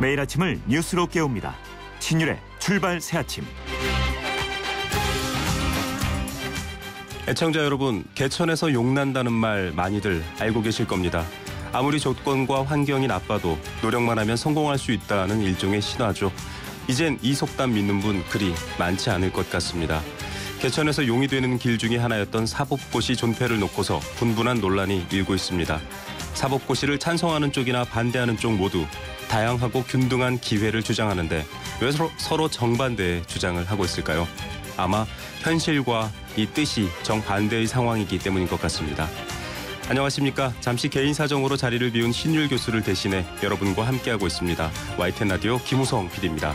매일 아침을 뉴스로 깨웁니다. 신율의 출발 새아침. 애청자 여러분, 개천에서 용난다는 말 많이들 알고 계실 겁니다. 아무리 조건과 환경이 나빠도 노력만 하면 성공할 수 있다는 일종의 신화죠. 이젠 이 속담 믿는 분 그리 많지 않을 것 같습니다. 개천에서 용이 되는 길 중에 하나였던 사법고시 존폐를 놓고서 분분한 논란이 일고 있습니다. 사법고시를 찬성하는 쪽이나 반대하는 쪽 모두 다양하고 균등한 기회를 주장하는데 왜 서로 정반대의 주장을 하고 있을까요? 아마 현실과 이 뜻이 정반대의 상황이기 때문인 것 같습니다. 안녕하십니까. 잠시 개인 사정으로 자리를 비운 신율 교수를 대신해 여러분과 함께하고 있습니다. YTN 라디오 김우성 PD입니다.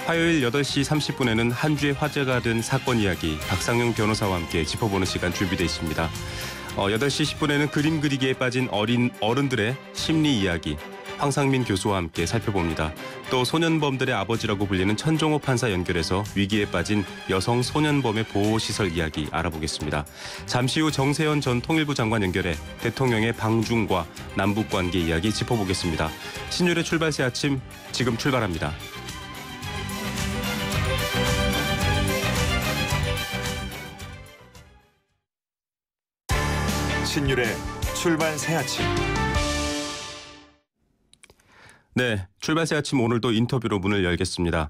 화요일 8시 30분에는 한 주의 화제가 된 사건 이야기 박상용 변호사와 함께 짚어보는 시간 준비되어 있습니다. 8시 10분에는 그림 그리기에 빠진 어른들의 심리 이야기 황상민 교수와 함께 살펴봅니다. 또 소년범들의 아버지라고 불리는 천종호 판사 연결해서 위기에 빠진 여성 소년범의 보호시설 이야기 알아보겠습니다. 잠시 후 정세현 전 통일부 장관 연결해 대통령의 방중과 남북관계 이야기 짚어보겠습니다. 신율의 출발 새 아침 지금 출발합니다. 신율의 출발 새아침. 네, 출발 새 아침 오늘도 인터뷰로 문을 열겠습니다.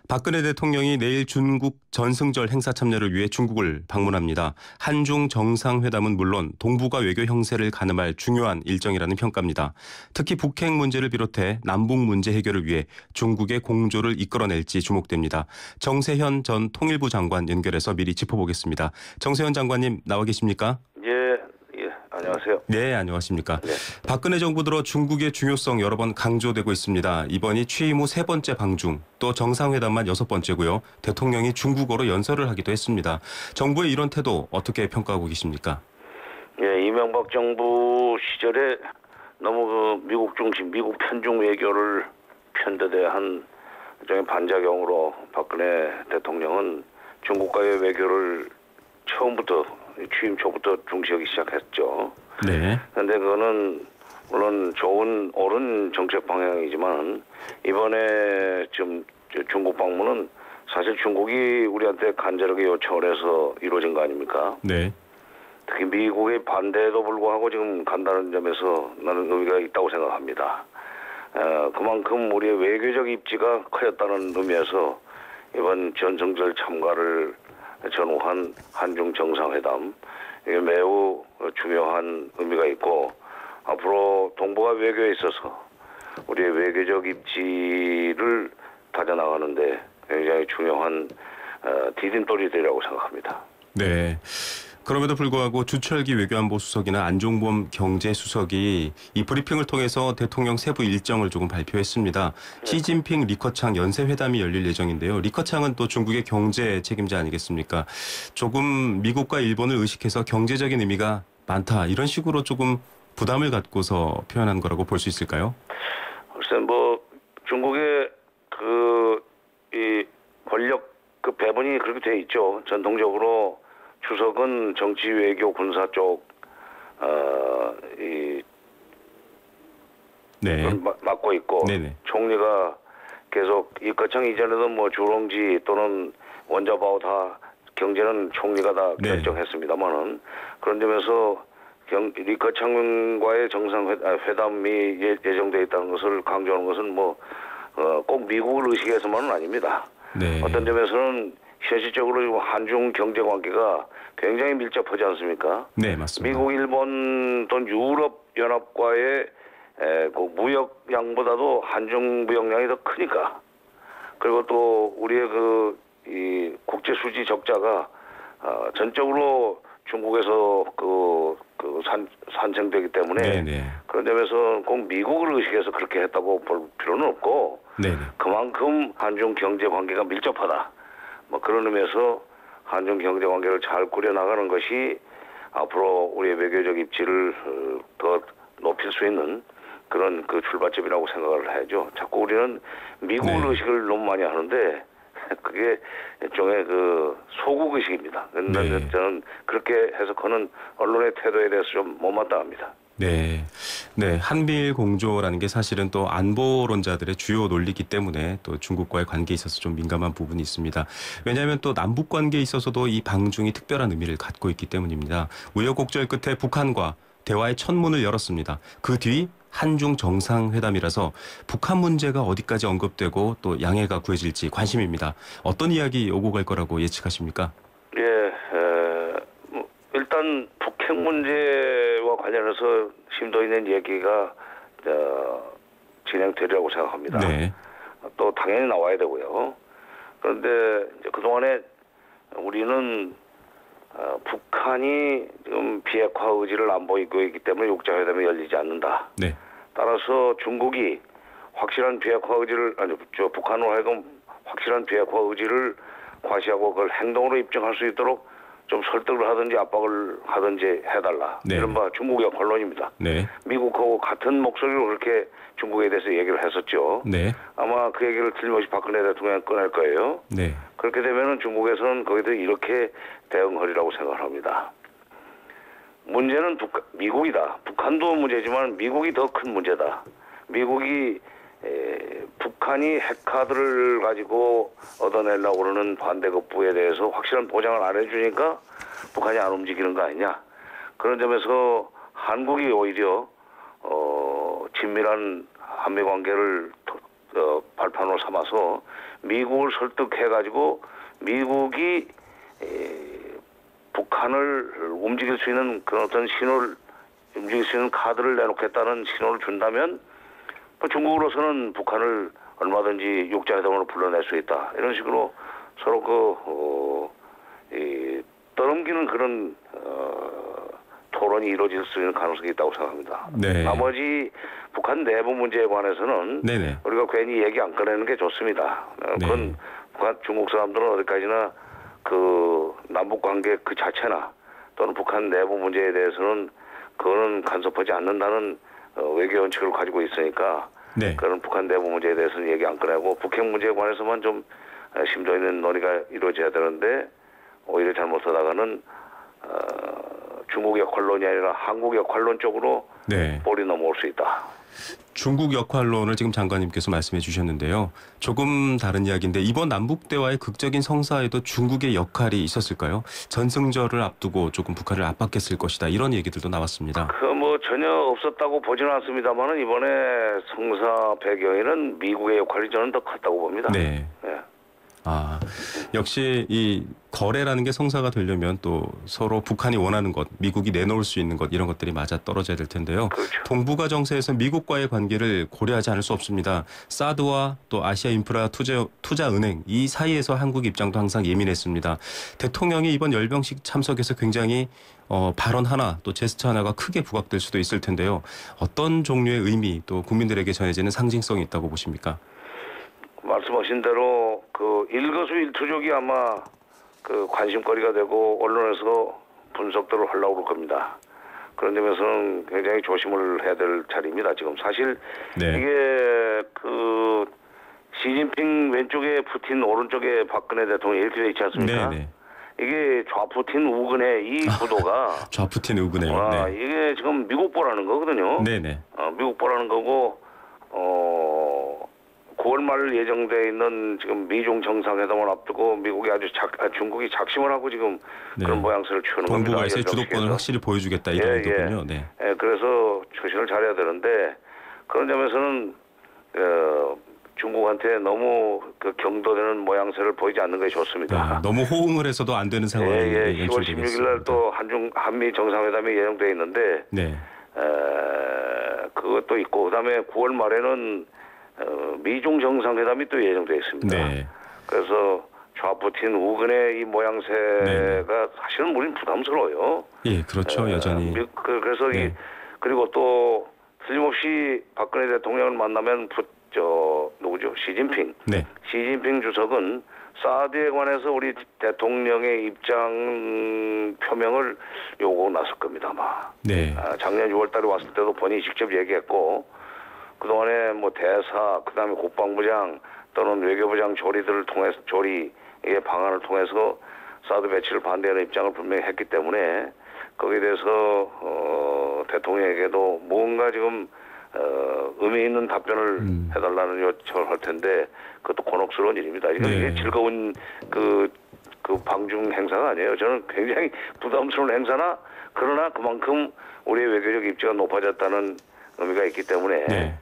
박근혜 대통령이 내일 중국 전승절 행사 참여를 위해 중국을 방문합니다. 한중 정상회담은 물론 동북아 외교 형세를 가늠할 중요한 일정이라는 평가입니다. 특히 북핵 문제를 비롯해 남북 문제 해결을 위해 중국의 공조를 이끌어낼지 주목됩니다. 정세현 전 통일부 장관 연결해서 미리 짚어보겠습니다. 정세현 장관님 나와 계십니까? 안녕하세요. 네, 안녕하십니까. 네. 박근혜 정부 들어 중국의 중요성 여러 번 강조되고 있습니다. 이번이 취임 후 3번째 방중, 또 정상회담만 6번째고요. 대통령이 중국어로 연설을 하기도 했습니다. 정부의 이런 태도 어떻게 평가하고 계십니까? 예, 이명박 정부 시절에 너무 미국 중심, 미국 편중 외교를 편대대한 일종의 반작용으로 박근혜 대통령은 중국과의 외교를 처음부터 취임 초부터 중시하기 시작했죠. 네. 그런데 그거는 물론 좋은 옳은 정책 방향이지만 이번에 지금 중국 방문은 사실 중국이 우리한테 간절하게 요청을 해서 이루어진 거 아닙니까? 네. 특히 미국의 반대에도 불구하고 지금 간다는 점에서 나는 의미가 있다고 생각합니다. 그만큼 우리의 외교적 입지가 커졌다는 의미에서 이번 전승절 참가를 전후한 한중 정상회담, 이게 매우 중요한 의미가 있고 앞으로 동북아 외교에 있어서 우리의 외교적 입지를 다져나가는데 굉장히 중요한 디딤돌이 되리라고 생각합니다. 네. 그럼에도 불구하고 주철기 외교안보 수석이나 안종범 경제수석이 이 브리핑을 통해서 대통령 세부 일정을 조금 발표했습니다. 시진핑 리커창 연쇄회담이 열릴 예정인데요. 리커창은 또 중국의 경제 책임자 아니겠습니까? 조금 미국과 일본을 의식해서 경제적인 의미가 많다. 이런 식으로 조금 부담을 갖고서 표현한 거라고 볼 수 있을까요? 글쎄 중국의 이 권력 배분이 그렇게 돼 있죠. 전통적으로 주석은 정치, 외교, 군사 쪽 네. 맡고 있고 네네. 총리가 계속 리커창 이전에도 주롱지 또는 원자바오 다 경제는 총리가 다 결정했습니다만은 그런 점에서 리커창과의 정상회담이 예정되어 있다는 것을 강조하는 것은 꼭 미국을 의식해서만은 아닙니다. 네. 어떤 점에서는 현실적으로 한중 경제 관계가 굉장히 밀접하지 않습니까? 네, 맞습니다. 미국, 일본 또는 유럽 연합과의 그 무역량보다도 한중 무역량이 더 크니까. 그리고 또 우리의 이 국제 수지 적자가 전적으로 중국에서 산생되기 때문에 네네. 그런 점에서 꼭 미국을 의식해서 그렇게 했다고 볼 필요는 없고 네네. 그만큼 한중 경제 관계가 밀접하다. 그런 의미에서 한중 경제 관계를 잘 꾸려나가는 것이 앞으로 우리의 외교적 입지를 더 높일 수 있는 그런 출발점이라고 생각을 해야죠. 자꾸 우리는 미국 의식을 너무 많이 하는데 그게 일종의 소국 의식입니다. 그런데 저는 그렇게 해석하는 언론의 태도에 대해서 좀 못마땅합니다. 네. 네. 한미일 공조라는 게 사실은 또 안보론자들의 주요 논리이기 때문에 또 중국과의 관계에 있어서 좀 민감한 부분이 있습니다. 왜냐하면 또 남북 관계에 있어서도 이 방중이 특별한 의미를 갖고 있기 때문입니다. 우여곡절 끝에 북한과 대화의 첫 문을 열었습니다. 그 뒤 한중 정상회담이라서 북한 문제가 어디까지 언급되고 또 양해가 구해질지 관심입니다. 어떤 이야기 오고 갈 거라고 예측하십니까? 예, 일단 북핵 문제와 관련해서 심도 있는 얘기가 진행되리라고 생각합니다. 네. 또 당연히 나와야 되고요. 그런데 이제 그동안에 우리는 북한이 지금 비핵화 의지를 안 보이고 있기 때문에 육자회담이 열리지 않는다. 네. 따라서 중국이 확실한 비핵화 의지를 북한으로 하여금 확실한 비핵화 의지를 과시하고 그걸 행동으로 입증할 수 있도록 좀 설득을 하든지 압박을 하든지 해달라. 네. 이른바 중국의 권론입니다. 네. 미국하고 같은 목소리로 그렇게 중국에 대해서 얘기를 했었죠. 네. 아마 그 얘기를 틀림없이 박근혜 대통령이 꺼낼 거예요. 네. 그렇게 되면은 중국에서는 거기도 이렇게 대응하리라고 생각을 합니다. 문제는 미국이다. 북한도 문제지만 미국이 더 큰 문제다. 미국이 북한이 핵카드를 가지고 얻어내려고 그러는 반대급부에 대해서 확실한 보장을 안 해주니까 북한이 안 움직이는 거 아니냐. 그런 점에서 한국이 오히려 친밀한 한미관계를 발판으로 삼아서 미국을 설득해가지고 미국이 북한을 움직일 수 있는 그런 어떤 신호를 움직일 수 있는 카드를 내놓겠다는 신호를 준다면 중국으로서는 북한을 얼마든지 육자회담으로 불러낼 수 있다. 이런 식으로 서로 떠넘기는 그런 토론이 이루어질 수 있는 가능성이 있다고 생각합니다. 네. 나머지 북한 내부 문제에 관해서는 네네. 우리가 괜히 얘기 안 꺼내는 게 좋습니다. 그건 북한 중국 사람들은 어디까지나 그 남북 관계 그 자체나 또는 북한 내부 문제에 대해서는 그거는 간섭하지 않는다는 외교 원칙을 가지고 있으니까 네. 그런 북한 내부 문제에 대해서는 얘기 안 꺼내고 북핵 문제에 관해서만 좀 심도 있는 논의가 이루어져야 되는데 오히려 잘못하다가는 중국 역할론이 아니라 한국 역할론 쪽으로 네. 볼이 넘어올 수 있다. 중국 역할론을 지금 장관님께서 말씀해 주셨는데요. 조금 다른 이야기인데 이번 남북 대화의 극적인 성사에도 중국의 역할이 있었을까요? 전승절을 앞두고 조금 북한을 압박했을 것이다. 이런 얘기들도 나왔습니다. 뭐 전혀 없었다고 보지는 않습니다만은 이번에 성사 배경에는 미국의 역할이 저는 더 컸다고 봅니다. 네. 네. 아, 역시 이 거래라는 게 성사가 되려면 또 서로 북한이 원하는 것, 미국이 내놓을 수 있는 것 이런 것들이 맞아 떨어져야 될 텐데요. 그렇죠. 동북아 정세에서 미국과의 관계를 고려하지 않을 수 없습니다. 사드와 또 아시아 인프라 투자은행 이 사이에서 한국 입장도 항상 예민했습니다. 대통령이 이번 열병식 참석해서 굉장히 발언 하나 또 제스처 하나가 크게 부각될 수도 있을 텐데요. 어떤 종류의 의미 또 국민들에게 전해지는 상징성이 있다고 보십니까? 말씀하신 대로 그 일거수일투족이 아마 그 관심거리가 되고 언론에서 분석들을 하려고 그럴 겁니다. 그런 점에서는 굉장히 조심을 해야 될 자리입니다. 지금 사실 네. 이게 그 시진핑 왼쪽에 푸틴 오른쪽에 박근혜 대통령 이렇게 돼 있지 않습니까? 네네. 이게 좌푸틴 우근의 이 구도가 좌푸틴 우근해요. 네. 이게 지금 미국 보라는 거거든요. 네네. 미국 보라는 거고 9월 말 예정돼 있는 지금 미중 정상회담을 앞두고 미국이 중국이 작심을 하고 지금 네. 그런 모양새를 취하는 겁니다. 동북아에서의 주도권을 확실히 보여주겠다 이런 거군요. 네. 그래서 조심을 잘해야 되는데 그런 점에서는 중국한테 너무 그 경도되는 모양새를 보이지 않는 것이 좋습니다. 너무 호응을 해서도 안 되는 상황이 10월 16일 날 또 한미 정상회담이 예정돼 있는데 네. 그것도 있고 그다음에 9월 말에는 미중 정상회담이 또 예정돼 있습니다. 네. 그래서 좌푸틴 우근의 이 모양새가 네. 사실은 우리는 부담스러워요. 예, 그렇죠. 여전히. 그래서 네. 그리고 또 틀림없이 박근혜 대통령을 만나면 누구죠? 시진핑. 네. 시진핑 주석은 사드에 관해서 우리 대통령의 입장 표명을 요구하고 나설 겁니다, 아마. 네. 작년 6월 달에 왔을 때도 본인이 직접 얘기했고, 그동안에 뭐 대사, 그 다음에 국방부장 또는 외교부장 조리의 방안을 통해서 사드 배치를 반대하는 입장을 분명히 했기 때문에 거기에 대해서 대통령에게도 뭔가 지금 의미 있는 답변을 해달라는 요청을 할 텐데 그것도 곤혹스러운 일입니다. 이게 네. 즐거운 그 방중 행사가 아니에요. 저는 굉장히 부담스러운 행사나 그러나 그만큼 우리의 외교적 입지가 높아졌다는 의미가 있기 때문에 네.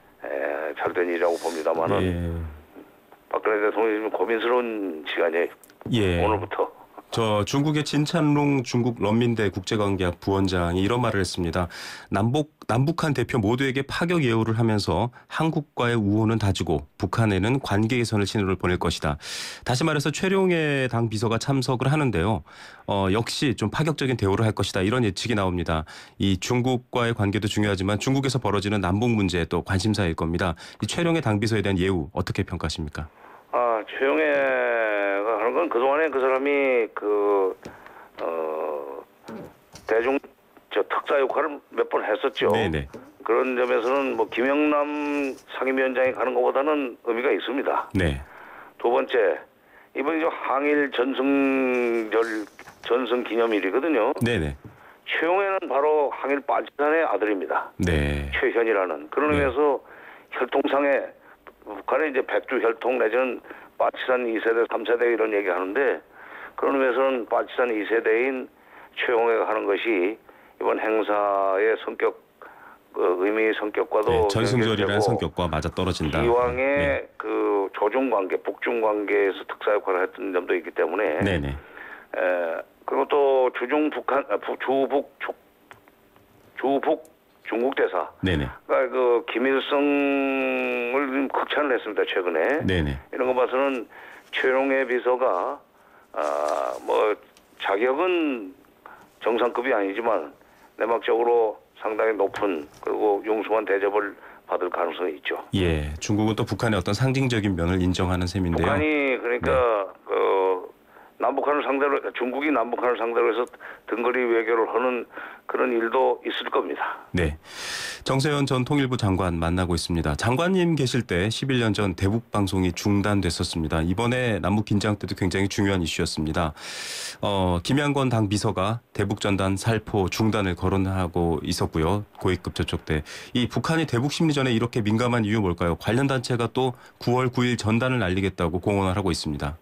잘된 일이라고 봅니다만은 예. 박근혜 대통령이 좀 고민스러운 시간이에요. 예. 오늘부터. 저 중국의 진찬롱 중국 런민대 국제관계학 부원장이 이런 말을 했습니다. 남북한 대표 모두에게 파격 예우를 하면서 한국과의 우호는 다지고 북한에는 관계 개선을 신호를 보낼 것이다. 다시 말해서 최룡해 당 비서가 참석을 하는데요. 역시 좀 파격적인 대우를 할 것이다. 이런 예측이 나옵니다. 이 중국과의 관계도 중요하지만 중국에서 벌어지는 남북 문제에 또 관심사일 겁니다. 이 최룡해 당 비서에 대한 예우 어떻게 평가하십니까? 최영애가 하는 건 그동안에 그 사람이 대중 특사 역할을 몇 번 했었죠. 네네. 그런 점에서는 뭐 김영남 상임위원장이 가는 것보다는 의미가 있습니다. 네. 두 번째, 이번이 항일 전승 기념일이거든요. 네네. 최용해는 바로 항일 빠지산의 아들입니다. 네. 최현이라는. 그런 네. 의미에서 혈통상에 북한의 이제 백두 혈통 내지는 빠치산 2세대, 3세대 이런 얘기 하는데 그런 의미에서는 빠치산 2세대인 최용해가 하는 것이 이번 행사의 성격, 의미 성격과도 네, 전승절이라는 연결되고 성격과 맞아 떨어진다. 이왕의 네. 그 조중 관계, 북중 관계에서 특사 역할을 했던 점도 있기 때문에 네네. 그리고 또 주북 중국 대사 네네. 그러니까 그 김일성을 극찬을 했습니다 최근에. 네네. 이런 거 봐서는 최용해 비서가 뭐 자격은 정상급이 아니지만 내막적으로 상당히 높은 그리고 융숭한 대접을 받을 가능성이 있죠. 예, 중국은 또 북한의 어떤 상징적인 면을 인정하는 셈인데요. 북한이 그러니까 남북한을 상대로 중국이 남북한을 상대로 해서 등거리 외교를 하는 그런 일도 있을 겁니다. 네, 정세현 전 통일부 장관 만나고 있습니다. 장관님 계실 때 11년 전 대북 방송이 중단됐었습니다. 이번에 남북 긴장 때도 굉장히 중요한 이슈였습니다. 김양권 당 비서가 대북 전단 살포 중단을 거론하고 있었고요. 고위급 접촉 때. 이 북한이 대북 심리전에 이렇게 민감한 이유 뭘까요? 관련 단체가 또 9월 9일 전단을 날리겠다고 공언을 하고 있습니다.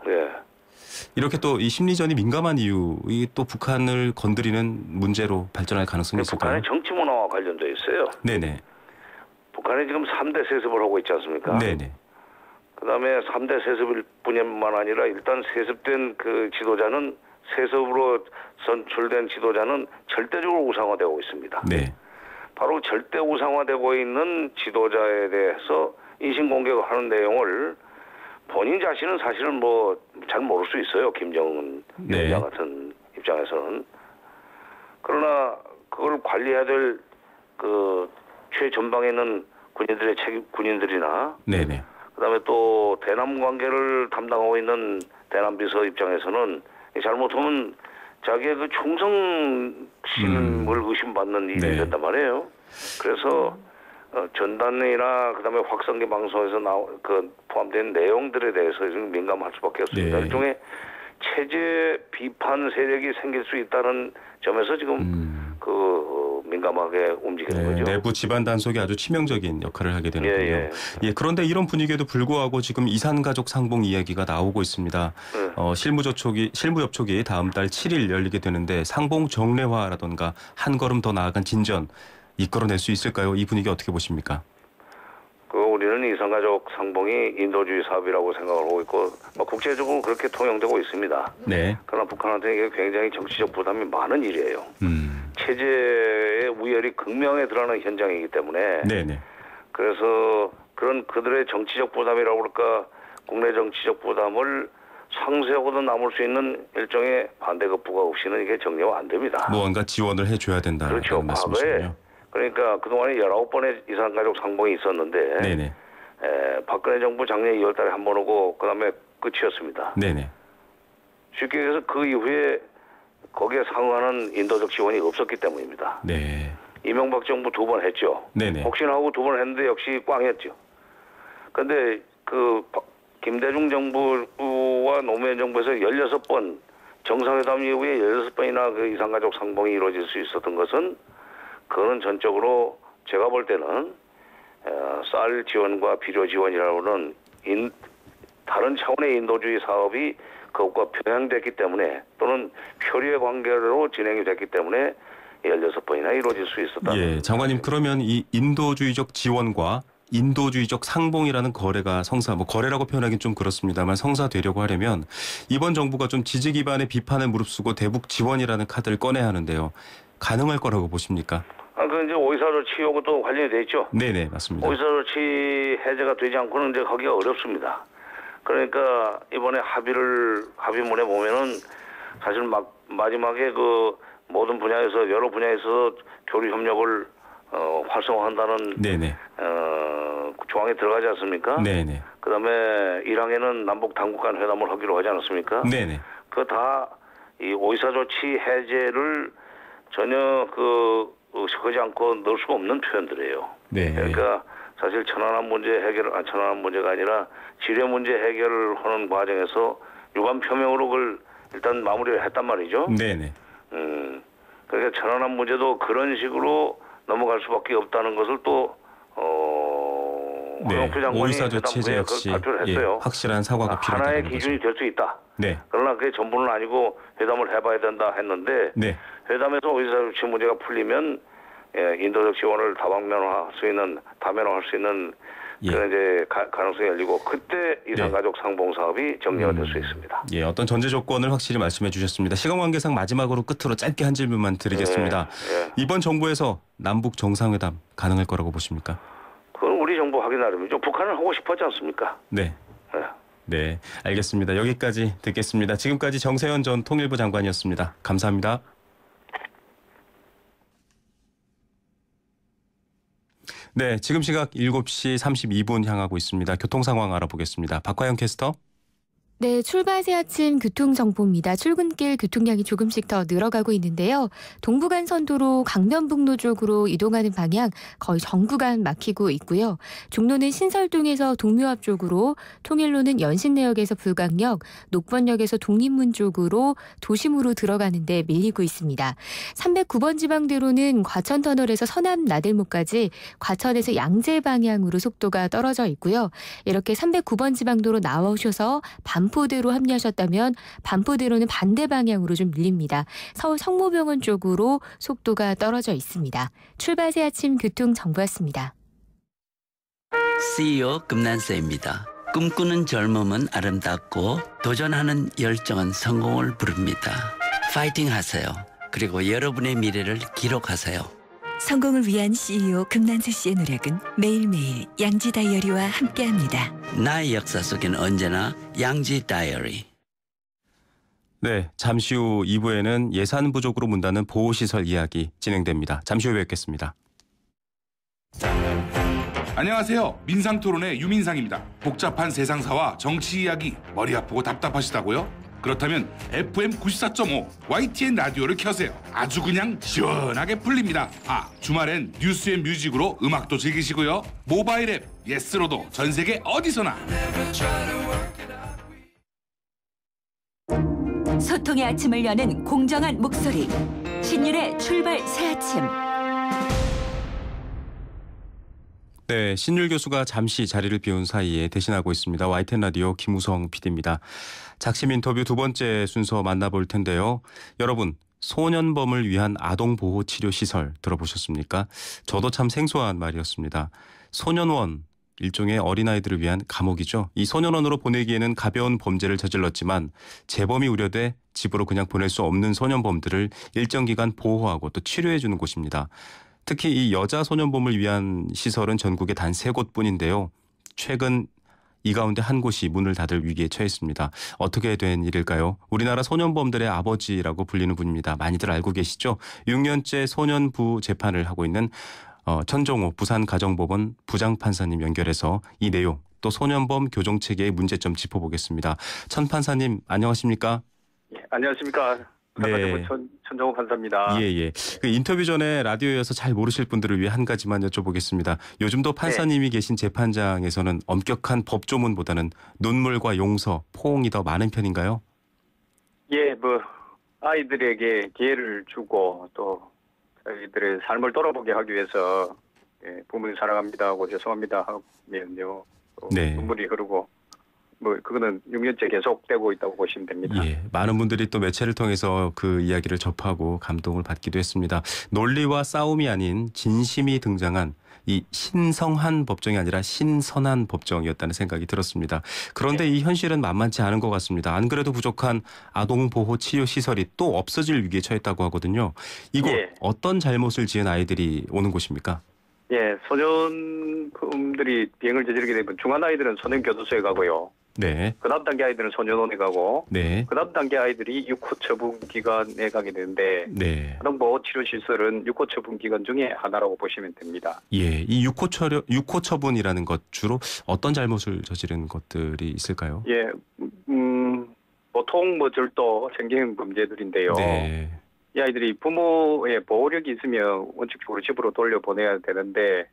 네. 이렇게 또 이 심리전이 민감한 이유, 이 또 북한을 건드리는 문제로 발전할 가능성이 있을까요? 북한의 정치 문화와 관련돼 있어요. 네네. 북한이 지금 3대 세습을 하고 있지 않습니까? 네네. 그다음에 3대 세습일 뿐만 아니라 일단 세습된 그 지도자는 세습으로 선출된 지도자는 절대적으로 우상화되고 있습니다. 네. 바로 절대 우상화되고 있는 지도자에 대해서 인신공격을 하는 내용을 본인 자신은 사실은 뭐 잘 모를 수 있어요. 김정은 네. 위원장 같은 입장에서는. 그러나 그걸 관리해야 될 그 최전방에 있는 군인들이나 네네. 그다음에 또 대남 관계를 담당하고 있는 대남 비서 입장에서는 잘못하면 자기의 그 충성심을 의심받는 일이 네. 된단 말이에요. 그래서 전단이나 그다음에 확성기 방송에서 포함된 내용들에 대해서 좀 민감할 수밖에 없습니다. 네. 일종의 체제 비판 세력이 생길 수 있다는 점에서 지금 민감하게 움직이는 네, 거죠. 내부 집안 단속이 아주 치명적인 역할을 하게 되는군요. 예. 예, 그런데 이런 분위기에도 불구하고 지금 이산가족 상봉 이야기가 나오고 있습니다. 실무 접촉이 다음 달 7일 열리게 되는데 상봉 정례화라던가 한 걸음 더 나아간 진전 이끌어낼 수 있을까요? 이 분위기 어떻게 보십니까? 우리는 이산가족 상봉이 인도주의 사업이라고 생각을 하고 있고 국제적으로 그렇게 통용되고 있습니다. 네. 그러나 북한한테 이게 굉장히 정치적 부담이 많은 일이에요. 체제의 우열이 극명하게 드러나는 현장이기 때문에 네네. 그래서 그런 그들의 정치적 부담이라고 그럴까 국내 정치적 부담을 상쇄하고도 남을 수 있는 일종의 반대급부가 없이는 이게 정리가 안 됩니다. 무언가 지원을 해줘야 된다. 그렇죠. 과거에 그러니까 그동안에 19번의 이산가족 상봉이 있었는데 네네. 박근혜 정부 작년 2월 달에 한 번 오고 그다음에 끝이었습니다. 네네. 쉽게 얘기해서 그 이후에 거기에 상응하는 인도적 지원이 없었기 때문입니다. 네. 이명박 정부 2번 했죠. 네네. 혹시나 하고 2번 했는데 역시 꽝이었죠. 그런데 그 김대중 정부와 노무현 정부에서 16번 정상회담 이후에 16번이나 그 이산가족 상봉이 이루어질 수 있었던 것은 그거는 전적으로 제가 볼 때는 쌀 지원과 비료 지원이라고는 다른 차원의 인도주의 사업이 그것과 병행됐기 때문에 또는 표류의 관계로 진행이 됐기 때문에 16번이나 이루어질 수 있었다. 예, 장관님 그러면 이 인도주의적 지원과 인도주의적 상봉이라는 거래가 거래라고 표현하기는 좀 그렇습니다만 성사되려고 하려면 이번 정부가 좀 지지 기반의 비판을 무릅쓰고 대북 지원이라는 카드를 꺼내야 하는데요. 가능할 거라고 보십니까? 그 이제 오이사조치하고도 관련이 돼 있죠. 네네, 맞습니다. 오이사조치 해제가 되지 않고는 이제 가기가 어렵습니다. 그러니까 이번에 합의문에 보면은 사실 마지막에 그 모든 분야에서 여러 분야에서 교류 협력을 활성화한다는 네네. 조항에 들어가지 않습니까? 네네. 그다음에 1항에는 남북 당국 간 회담을 하기로 하지 않았습니까? 네네. 그 다 이 오이사조치 해제를 전혀 하지 않고 넣을 수가 없는 표현들이에요. 네. 그러니까 사실 천안함 문제가 아니라 지뢰 문제 해결을 하는 과정에서 유감 표명으로 그걸 일단 마무리를 했단 말이죠. 네네. 그러니까 천안함 문제도 그런 식으로 넘어갈 수밖에 없다는 것을 또 황영표 장관이 오이사조치 해제 역시 발표를 했어요. 확실한 사과가 필요하다는 하나의 거죠. 기준이 될 수 있다. 네. 그러나 그게 전부는 아니고 회담을 해봐야 된다 했는데 네. 회담에서 오이사조치 문제가 풀리면 인도적 지원을 다면화할 수 있는 예. 그런 이제 가능성이 열리고 그때 이산가족 상봉 사업이 정리가 될 수 있습니다. 예, 어떤 전제 조건을 확실히 말씀해 주셨습니다. 시간 관계상 마지막으로 끝으로 짧게 한 질문만 드리겠습니다. 이번 정부에서 남북 정상회담 가능할 거라고 보십니까? 그건 우리 정부 하기 나름이죠. 북한은 하고 싶었지 않습니까? 네. 네, 알겠습니다. 여기까지 듣겠습니다. 지금까지 정세현 전 통일부 장관이었습니다. 감사합니다. 네, 지금 시각 7시 32분 향하고 있습니다. 교통 상황 알아보겠습니다. 박화영 캐스터. 네, 출발 새 아침 교통정보입니다. 출근길 교통량이 조금씩 더 늘어가고 있는데요. 동부간선도로 강변북로 쪽으로 이동하는 방향 거의 전 구간 막히고 있고요. 종로는 신설동에서 동묘 쪽으로, 통일로는 연신내역에서 불강역, 녹번역에서 독립문 쪽으로 도심으로 들어가는데 밀리고 있습니다. 309번 지방대로는 과천터널에서 서남 나들목까지, 과천에서 양재 방향으로 속도가 떨어져 있고요. 이렇게 309번 지방도로 나오셔서 반포대로 합류하셨다면 반포대로는 반대 방향으로 좀 밀립니다. 서울 성모병원 쪽으로 속도가 떨어져 있습니다. 출발 새 아침 교통정보였습니다. CEO 금난세입니다. 꿈꾸는 젊음은 아름답고 도전하는 열정은 성공을 부릅니다. 파이팅 하세요. 그리고 여러분의 미래를 기록하세요. 성공을 위한 CEO 금난세 씨의 노력은 매일매일 양지 다이어리와 함께합니다. 나의 역사 속엔 언제나 양지 다이어리. 네, 잠시 후 2부에는 예산 부족으로 문닫는 보호시설 이야기 진행됩니다. 잠시 후에 뵙겠습니다. 안녕하세요. 민상토론의 유민상입니다. 복잡한 세상사와 정치 이야기 머리 아프고 답답하시다고요? 그렇다면 FM 94.5 YTN 라디오를 켜세요. 아주 그냥 시원하게 풀립니다. 주말엔 뉴스 앤 뮤직으로 음악도 즐기시고요. 모바일 앱 예스로도 전 세계 어디서나. 소통의 아침을 여는 공정한 목소리. 신율의 출발 새 아침. 네, 신율 교수가 잠시 자리를 비운 사이에 대신하고 있습니다. YTN 라디오 김우성 PD입니다. 작심 인터뷰 두 번째 순서 만나볼 텐데요. 여러분, 소년범을 위한 아동보호치료시설 들어보셨습니까? 저도 참 생소한 말이었습니다. 소년원, 일종의 어린아이들을 위한 감옥이죠. 이 소년원으로 보내기에는 가벼운 범죄를 저질렀지만 재범이 우려돼 집으로 그냥 보낼 수 없는 소년범들을 일정 기간 보호하고 또 치료해주는 곳입니다. 특히 이 여자 소년범을 위한 시설은 전국에 단 3곳뿐인데요. 최근 이 가운데 한 곳이 문을 닫을 위기에 처했습니다. 어떻게 된 일일까요? 우리나라 소년범들의 아버지라고 불리는 분입니다. 많이들 알고 계시죠? 6년째 소년부 재판을 하고 있는 천종호 부산가정법원 부장판사님 연결해서 이 내용 또 소년범 교정체계의 문제점 짚어보겠습니다. 천 판사님 안녕하십니까? 안녕하십니까. 네. 천정호 판사입니다. 예. 그 인터뷰 전에 라디오에서 잘 모르실 분들을 위해 한 가지만 여쭤보겠습니다. 요즘도 판사님이 계신 재판장에서는 엄격한 법조문보다는 눈물과 용서, 포옹이 더 많은 편인가요? 예, 아이들에게 기회를 주고 또 저희들의 삶을 돌아보게 하기 위해서 부모님 사랑합니다 하고 죄송합니다 하면요 또 네. 눈물이 흐르고 뭐 그거는 6년째 계속되고 있다고 보시면 됩니다. 예, 많은 분들이 또 매체를 통해서 그 이야기를 접하고 감동을 받기도 했습니다. 논리와 싸움이 아닌 진심이 등장한 이 신성한 법정이 아니라 신선한 법정이었다는 생각이 들었습니다. 그런데 이 현실은 만만치 않은 것 같습니다. 안 그래도 부족한 아동보호치료시설이 또 없어질 위기에 처했다고 하거든요. 이곳 어떤 잘못을 지은 아이들이 오는 곳입니까? 예, 소년범들이 비행을 저지르게 되면 중한 아이들은 소년교도소에 가고요. 네. 그다음 단계 아이들은 소년원에 가고 네. 그다음 단계 아이들이 육호처분기관에 가게 되는데 네. 아동보호치료시설은 육호처분기관 중에 하나라고 보시면 됩니다. 예, 이 육호처분이라는 것 주로 어떤 잘못을 저지른 것들이 있을까요? 예, 보통 뭐 절도, 생계형 범죄들인데요. 네. 이 아이들이 부모의 보호력이 있으면 원칙적으로 집으로 돌려보내야 되는데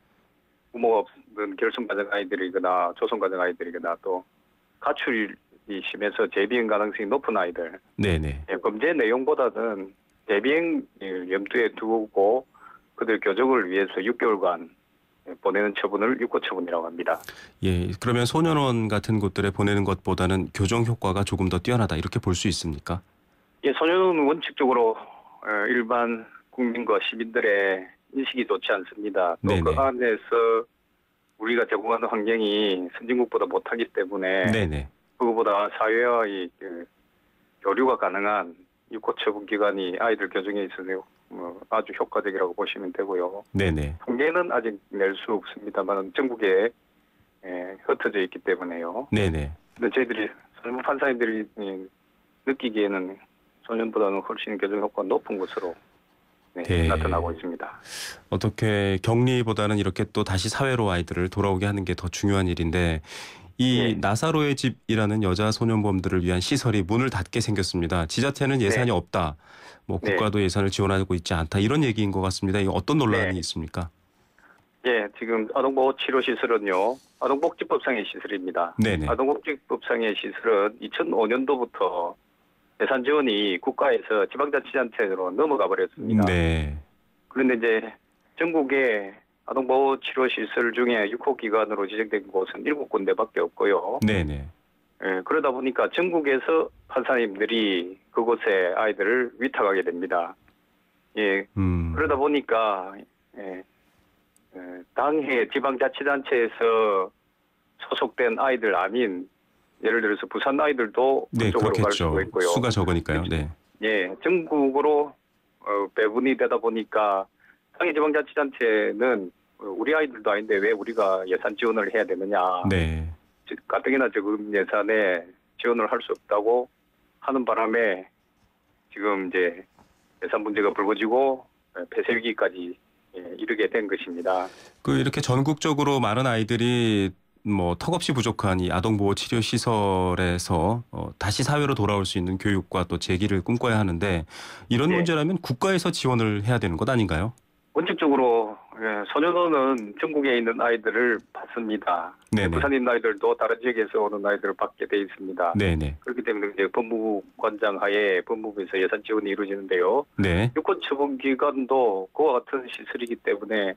부모가 없는 결손가정 아이들이거나 조손가정 아이들이거나 또 가출이 심해서 재비행 가능성이 높은 아이들. 네네. 범죄 내용보다는 재비행 염두에 두고 그들 교정을 위해서 6개월간 보내는 처분을 육고처분이라고 합니다. 예, 그러면 소년원 같은 곳들에 보내는 것보다는 교정 효과가 조금 더 뛰어나다 이렇게 볼 수 있습니까? 예, 소년원은 원칙적으로 일반 국민과 시민들의 인식이 좋지 않습니다. 또 그 안에서 우리가 제공하는 환경이 선진국보다 못하기 때문에 네네. 그거보다 사회와의 교류가 가능한 육고처분기관이 아이들 교정에 있어서 아주 효과적이라고 보시면 되고요. 네네. 통계는 아직 낼 수 없습니다만 전국에 흩어져 있기 때문에요. 네네. 근데 저희들이 젊은 판사님들이 느끼기에는 소년보다는 훨씬 교정 효과가 높은 것으로 나타나고 있습니다. 어떻게 격리보다는 이렇게 또 다시 사회로 아이들을 돌아오게 하는 게 더 중요한 일인데 이 나사로의 집이라는 여자 소년범들을 위한 시설이 문을 닫게 생겼습니다. 지자체는 예산이 없다. 뭐 국가도 예산을 지원하고 있지 않다. 이런 얘기인 것 같습니다. 이거 어떤 논란이 있습니까? 예, 지금 아동보호치료시설은요. 아동복지법상의 시설입니다. 네네. 아동복지법상의 시설은 2005년도부터 예산 지원이 국가에서 지방자치단체로 넘어가 버렸습니다. 네. 그런데 이제 전국에 아동보호치료시설 중에 6호 기관으로 지정된 곳은 7군데밖에 없고요. 네네. 예, 그러다 보니까 전국에서 판사님들이 그곳에 아이들을 위탁하게 됩니다. 예, 그러다 보니까 당해 지방자치단체에서 소속된 아이들 아닌 예를 들어서 부산 아이들도 그쪽으로 갈 수가 있고요. 수가 적으니까요. 네. 예, 전국으로 배분이 되다 보니까 당해 지방자치단체는 우리 아이들도 아닌데 왜 우리가 예산 지원을 해야 되느냐. 네. 가뜩이나 적은 예산에 지원을 할 수 없다고 하는 바람에 지금 이제 예산 문제가 불거지고 폐쇄 위기까지 이르게 된 것입니다. 이렇게 전국적으로 많은 아이들이 뭐 턱없이 부족한 이 아동보호 치료 시설에서 다시 사회로 돌아올 수 있는 교육과 또 재기를 꿈꿔야 하는데 이런 문제라면 국가에서 지원을 해야 되는 것 아닌가요? 원칙적으로 소년원은 전국에 있는 아이들을 받습니다. 네네. 부산에 있는 아이들도 다른 지역에서 오는 아이들을 받게 돼 있습니다. 네네. 그렇기 때문에 이제 법무부 관장 하에 법무부에서 예산 지원이 이루어지는데요. 네. 육군처분기관도 그와 같은 시설이기 때문에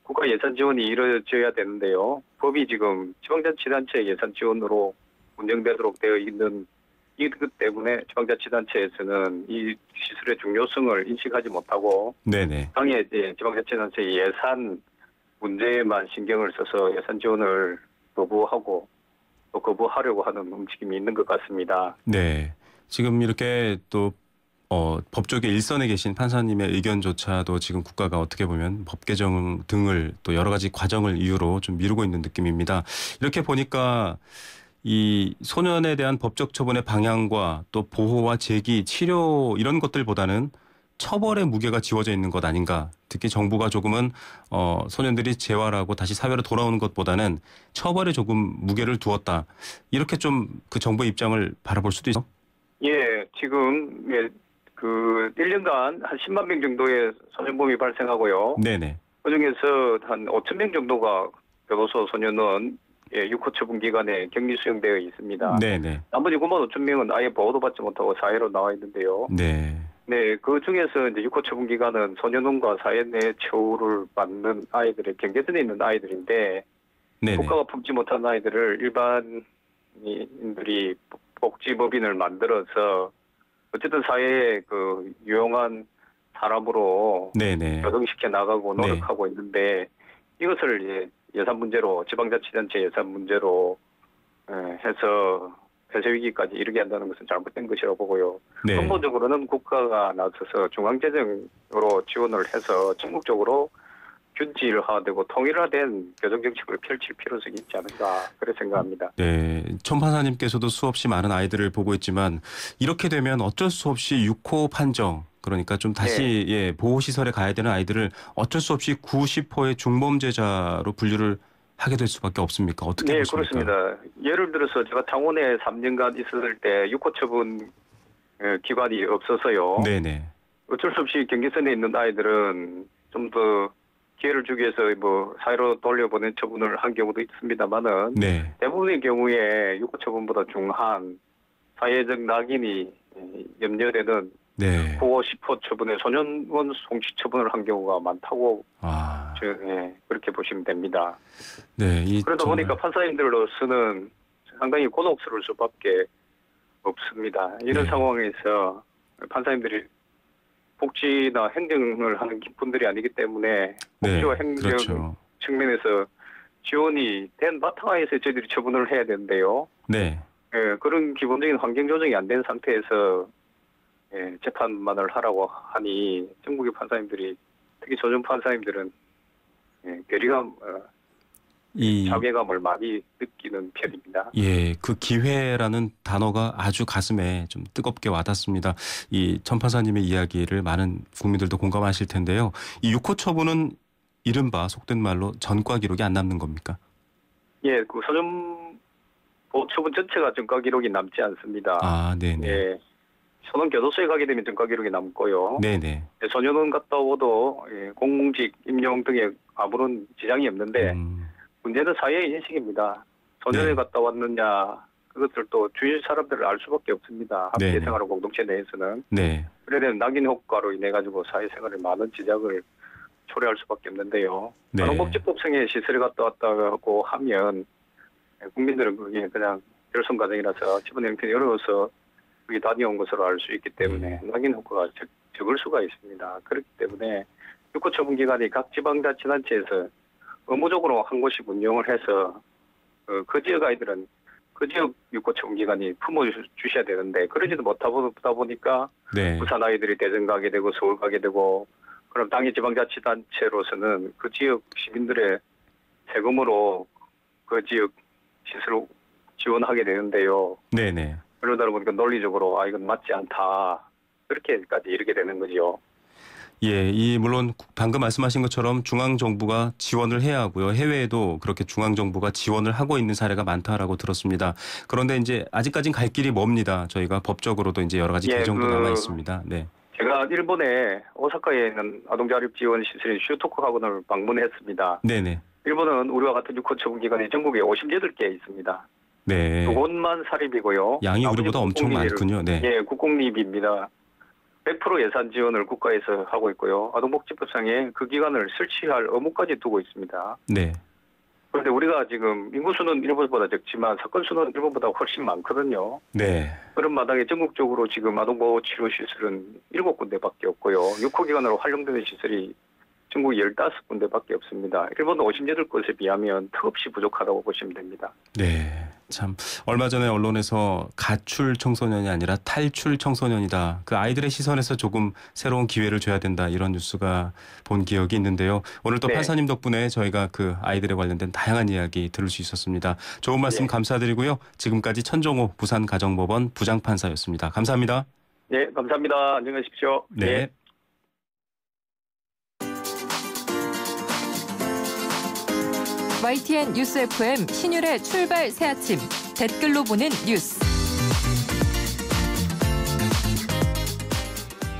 국가 예산 지원이 이루어져야 되는데요. 법이 지금 지방자치단체 예산 지원으로 운영되도록 되어 있는 이것 때문에 지방자치단체에서는 이 시설의 중요성을 인식하지 못하고 네네. 당에 이제 지방자치단체 예산 문제에만 신경을 써서 예산 지원을 거부하고 또 거부하려고 하는 움직임이 있는 것 같습니다. 네. 지금 이렇게 또 법조계 일선에 계신 판사님의 의견조차도 지금 국가가 어떻게 보면 법 개정 등을 또 여러 가지 과정을 이유로 좀 미루고 있는 느낌입니다. 이렇게 보니까 이 소년에 대한 법적 처분의 방향과 또 보호와 재기, 치료 이런 것들보다는 처벌의 무게가 지워져 있는 것 아닌가. 특히 정부가 조금은 소년들이 재활하고 다시 사회로 돌아오는 것보다는 처벌에 조금 무게를 두었다. 이렇게 좀 그 정부의 입장을 바라볼 수도 있어? 예, 지금 그 1년간 한 10만 명 정도의 소년범이 발생하고요. 네네. 그중에서 한 5천 명 정도가 교도소 소년원 6호 처분 기관에 격리 수용되어 있습니다. 네네. 나머지 9만 5천 명은 아예 보호도 받지 못하고 사회로 나와 있는데요. 네. 네, 그 중에서 이제 육호 처분 기간은 소년원과 사회 내 처우를 받는 아이들의 경계선에 있는 아이들인데 네네. 국가가 품지 못한 아이들을 일반인들이 복지법인을 만들어서 어쨌든 사회에 그 유용한 사람으로 네네. 교정시켜 나가고 노력하고 있는데 이것을 이제 예산 문제로 지방자치단체 예산 문제로 해서 폐쇄 위기까지 이르게 한다는 것은 잘못된 것이라고 보고요. 네. 근본적으로는 국가가 나서서 중앙재정으로 지원을 해서 전국적으로 균질화되고 통일화된 교정정책을 펼칠 필요성이 있지 않은가 그렇게 생각합니다. 네, 천 판사님께서도 수없이 많은 아이들을 보고 있지만 이렇게 되면 어쩔 수 없이 6호 판정, 그러니까 좀 다시 예, 보호시설에 가야 되는 아이들을 어쩔 수 없이 90호의 중범죄자로 분류를 하게 될 수밖에 없습니까? 어떻게 네, 보십니까? 그렇습니다. 예를 들어서 제가 당원에 3년간 있었을 때 6호 처분 기관이 없어서요. 네네. 어쩔 수 없이 경계선에 있는 아이들은 좀 더 기회를 주기 위해서 뭐 사회로 돌려보낸 처분을 한 경우도 있습니다만은 네. 대부분의 경우에 6호 처분보다 중한 사회적 낙인이 염려되는 네. 9호, 10호 처분에 소년원 송치 처분을 한 경우가 많다고 그렇게 보시면 됩니다. 네. 그러다 보니까 판사님들로서는 상당히 곤혹스러울 수밖에 없습니다. 이런 네. 상황에서 판사님들이 복지나 행정을 하는 분들이 아니기 때문에 복지와 행정 그렇죠. 측면에서 지원이 된 바탕하에서 저희들이 처분을 해야 되는데요. 네. 그런 기본적인 환경 조정이 안 된 상태에서 재판만을 하라고 하니 전국의 판사님들이 특히 조정 판사님들은 괴리감, 자괴감을 많이 느끼는 편입니다. 예, 그 기회라는 단어가 아주 가슴에 좀 뜨겁게 와닿습니다. 이 천 판사님의 이야기를 많은 국민들도 공감하실 텐데요. 이 6호 처분은 이른바 속된 말로 전과 기록이 안 남는 겁니까? 예, 그 소년 보호처분 전체가 전과 기록이 남지 않습니다. 아, 네네. 예, 소년 교도소에 가게 되면 전과 기록이 남고요. 네네. 소년원 갔다 오도 공직 임용 등에 아무런 지장이 없는데 문제는 사회의 인식입니다. 소년에 갔다 왔느냐 그것을 또 주위 사람들을 알 수밖에 없습니다. 함께 생활하는 공동체 내에서는. 네. 그래야 낙인 효과로 인해 가지고 사회생활에 많은 지장을 초래할 수밖에 없는데요. 네. 아동복지법상에 시설에 갔다 왔다고 하면 국민들은 그게 그냥 결손 과정이라서 집안 형편이 어려워서 그게 다녀온 것으로 알 수 있기 때문에 낙인 효과가 적을 수가 있습니다. 그렇기 때문에 6호 처분 기관이 각 지방자치단체에서 의무적으로 한 곳씩 운영을 해서 그 지역 아이들은 그 지역 6호 처분 기관이 품어주셔야 되는데 그러지도 못하다 보니까 부산 아이들이 대전 가게 되고 서울 가게 되고 그럼 당의 지방자치단체로서는 그 지역 시민들의 세금으로 그 지역 시설을 지원하게 되는데요. 네네. 그러다 보니까 논리적으로 이건 맞지 않다. 그렇게까지 이르게 되는 거죠. 예, 물론 방금 말씀하신 것처럼 중앙정부가 지원을 해야 하고요. 해외에도 그렇게 중앙정부가 지원을 하고 있는 사례가 많다라고 들었습니다. 그런데 이제 아직까지는 갈 길이 멉니다. 저희가 법적으로도 이제 여러 가지 개정도 남아 있습니다. 네. 제가 일본의 오사카에 있는 아동자립지원시설인 슈토쿠 학원을 방문했습니다. 네네. 일본은 우리와 같은 6호 처분 기관이 전국에 58개 있습니다. 네. 두 곳만 사립이고요. 양이 우리보다 엄청 많군요. 네. 예, 국공립입니다. 100% 예산 지원을 국가에서 하고 있고요. 아동복지법상에 그 기관을 설치할 의무까지 두고 있습니다. 네. 그런데 우리가 지금 인구수는 일본보다 적지만 사건 수는 일본보다 훨씬 많거든요. 네. 그런 마당에 전국적으로 지금 아동보호치료시설은 7군데밖에 없고요. 6호 기관으로 활용되는 시설이 전국 15군데밖에 없습니다. 일본은 58곳에 비하면 턱없이 부족하다고 보시면 됩니다. 네. 참 얼마 전에 언론에서 가출 청소년이 아니라 탈출 청소년이다. 그 아이들의 시선에서 조금 새로운 기회를 줘야 된다. 이런 뉴스가 본 기억이 있는데요. 오늘 또 판사님 덕분에 저희가 그 아이들에 관련된 다양한 이야기 들을 수 있었습니다. 좋은 말씀 감사드리고요. 지금까지 천종호 부산가정법원 부장판사였습니다. 감사합니다. 네, 감사합니다. 안녕히 가십시오. 네. YTN 뉴스 FM 신율의 출발 새 아침 댓글로 보는 뉴스.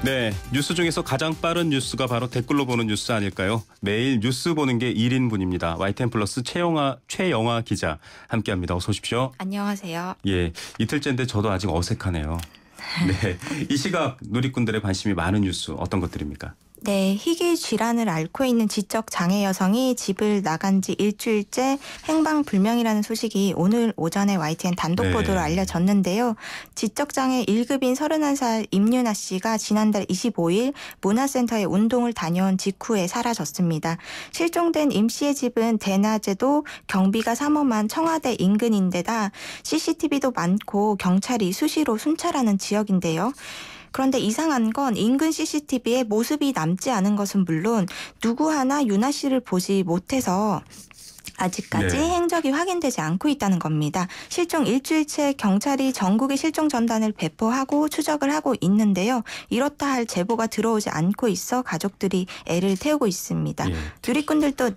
네, 뉴스 중에서 가장 빠른 뉴스가 바로 댓글로 보는 뉴스 아닐까요? 매일 뉴스 보는 게 1인분입니다. YTN 플러스 최영아 기자 함께합니다. 어서 오십시오. 안녕하세요. 예, 이틀째인데 저도 아직 어색하네요. 네, 이 시각 누리꾼들의 관심이 많은 뉴스 어떤 것들입니까? 네, 희귀 질환을 앓고 있는 지적 장애 여성이 집을 나간 지 일주일째 행방불명이라는 소식이 오늘 오전에 YTN 단독 네. 보도로 알려졌는데요. 지적 장애 1급인 31살 임윤아 씨가 지난달 25일 문화센터에 운동을 다녀온 직후에 사라졌습니다. 실종된 임 씨의 집은 대낮에도 경비가 삼엄한 청와대 인근인데다 CCTV도 많고 경찰이 수시로 순찰하는 지역인데요. 그런데 이상한 건 인근 CCTV에 모습이 남지 않은 것은 물론 누구 하나 윤아 씨를 보지 못해서 아직까지 네. 행적이 확인되지 않고 있다는 겁니다. 실종 일주일째 경찰이 전국에 실종 전단을 배포하고 추적을 하고 있는데요. 이렇다 할 제보가 들어오지 않고 있어 가족들이 애를 태우고 있습니다. 예. 누리꾼들도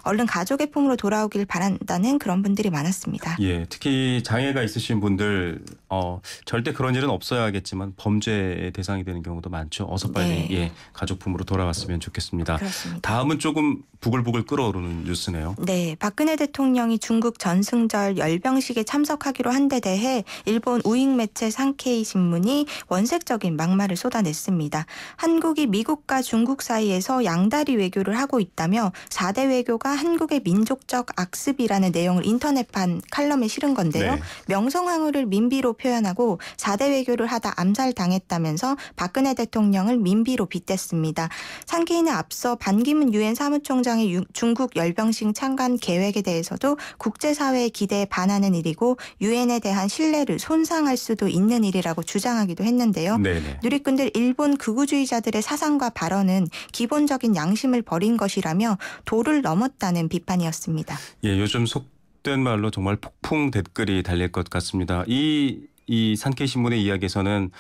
얼른 가족의 품으로 돌아오길 바란다는 그런 분들이 많았습니다. 예, 특히 장애가 있으신 분들 절대 그런 일은 없어야겠지만 범죄의 대상이 되는 경우도 많죠. 어서 빨리 네. 가족 품으로 돌아왔으면 좋겠습니다. 그렇습니다. 다음은 조금 부글부글 끓어오르는 뉴스네요. 네, 박근혜 대통령이 중국 전승절 열병식에 참석하기로 한 데 대해 일본 우익 매체 산케이 신문이 원색적인 막말을 쏟아냈습니다. 한국이 미국과 중국 사이에서 양다리 외교를 하고 있다며 4대 외교가 한국의 민족적 악습이라는 내용을 인터넷판 칼럼에 실은 건데요. 네. 명성황후를 민비로 표현하고 4대 외교를 하다 암살당했다면서 박근혜 대통령을 민비로 빗댔습니다. 산케이는 앞서 반기문 유엔 사무총장의 중국 열병식 참관 계획에 대해서도 국제사회의 기대에 반하는 일이고 유엔에 대한 신뢰를 손상할 수도 있는 일이라고 주장하기도 했는데요. 네네. 누리꾼들 일본 극우주의자들의 사상과 발언은 기본적인 양심을 버린 것이라며 도를 넘었다는 비판이었습니다. 예, 요즘 속된 말로 정말 폭풍 댓글이 달릴 것 같습니다. 이 산케이 신문의 이야기에서는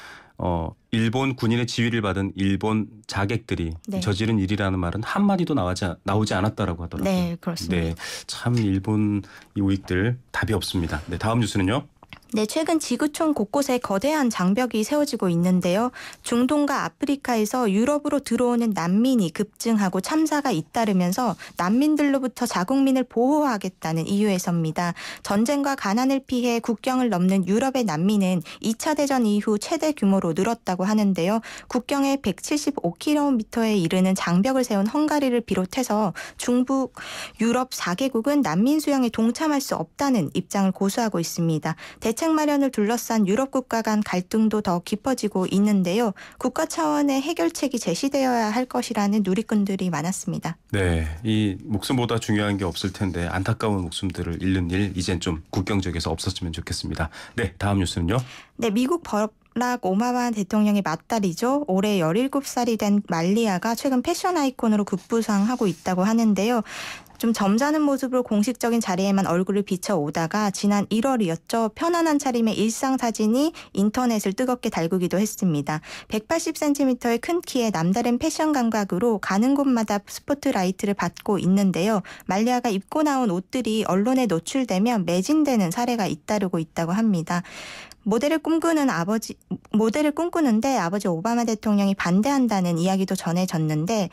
일본 군인의 지휘를 받은 일본 자객들이 네. 저지른 일이라는 말은 한마디도 나오지 않았다라고 하더라고요. 네, 그렇습니다. 네, 참 일본 이 우익들 답이 없습니다. 네, 다음 뉴스는요. 네, 최근 지구촌 곳곳에 거대한 장벽이 세워지고 있는데요. 중동과 아프리카에서 유럽으로 들어오는 난민이 급증하고 참사가 잇따르면서 난민들로부터 자국민을 보호하겠다는 이유에서입니다. 전쟁과 가난을 피해 국경을 넘는 유럽의 난민은 2차 대전 이후 최대 규모로 늘었다고 하는데요. 국경에 175km에 이르는 장벽을 세운 헝가리를 비롯해서 중북 유럽 4개국은 난민 수용에 동참할 수 없다는 입장을 고수하고 있습니다. 대책 마련을 둘러싼 유럽 국가 간 갈등도 더 깊어지고 있는데요. 국가 차원의 해결책이 제시되어야 할 것이라는 누리꾼들이 많았습니다. 네, 이 목숨보다 중요한 게 없을 텐데 안타까운 목숨들을 잃는 일 이젠 좀 국경 지역에서 없었으면 좋겠습니다. 네, 다음 뉴스는요. 네, 미국 버락 오바마 대통령의 맏딸이죠. 올해 17살이 된 말리아가 최근 패션 아이콘으로 급부상하고 있다고 하는데요. 좀 점잖은 모습으로 공식적인 자리에만 얼굴을 비춰오다가 지난 1월이었죠. 편안한 차림의 일상 사진이 인터넷을 뜨겁게 달구기도 했습니다. 180cm의 큰 키에 남다른 패션 감각으로 가는 곳마다 스포트라이트를 받고 있는데요. 말리아가 입고 나온 옷들이 언론에 노출되면 매진되는 사례가 잇따르고 있다고 합니다. 모델을 꿈꾸는데 아버지 오바마 대통령이 반대한다는 이야기도 전해졌는데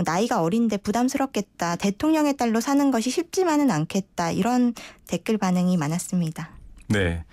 나이가 어린데 부담스럽겠다. 대통령의 딸로 사는 것이 쉽지만은 않겠다. 이런 댓글 반응이 많았습니다. 네,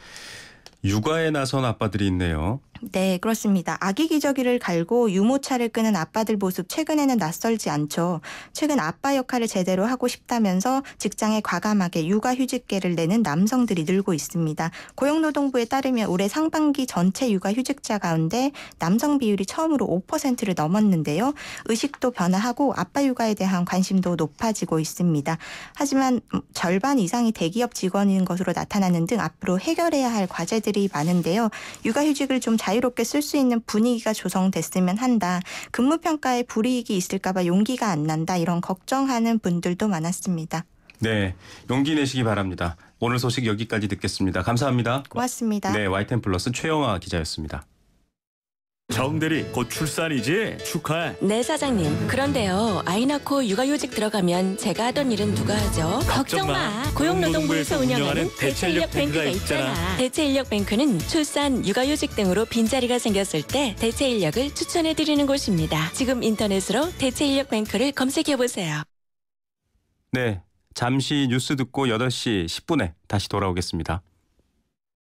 육아에 나선 아빠들이 있네요. 네, 그렇습니다. 아기 기저귀를 갈고 유모차를 끄는 아빠들 모습 최근에는 낯설지 않죠. 최근 아빠 역할을 제대로 하고 싶다면서 직장에 과감하게 육아휴직계를 내는 남성들이 늘고 있습니다. 고용노동부에 따르면 올해 상반기 전체 육아휴직자 가운데 남성 비율이 처음으로 5%를 넘었는데요. 의식도 변화하고 아빠 육아에 대한 관심도 높아지고 있습니다. 하지만 절반 이상이 대기업 직원인 것으로 나타나는 등 앞으로 해결해야 할 과제들이 많은데요. 육아휴직을 좀 자유롭게 쓸 수 있는 분위기가 조성됐으면 한다. 근무평가에 불이익이 있을까 봐 용기가 안 난다. 이런 걱정하는 분들도 많았습니다. 네, 용기 내시기 바랍니다. 오늘 소식 여기까지 듣겠습니다. 감사합니다. 고맙습니다. 네, YTN 플러스 최영아 기자였습니다. 정대리 곧 출산이지? 축하해. 네, 사장님. 그런데요, 아이 낳고 육아휴직 들어가면 제가 하던 일은 누가 하죠? 걱정 마. 고용노동부에서 운영하는 대체인력뱅크가 있잖아. 대체인력뱅크는 출산, 육아휴직 등으로 빈자리가 생겼을 때 대체인력을 추천해드리는 곳입니다. 지금 인터넷으로 대체인력뱅크를 검색해보세요. 네, 잠시 뉴스 듣고 8시 10분에 다시 돌아오겠습니다.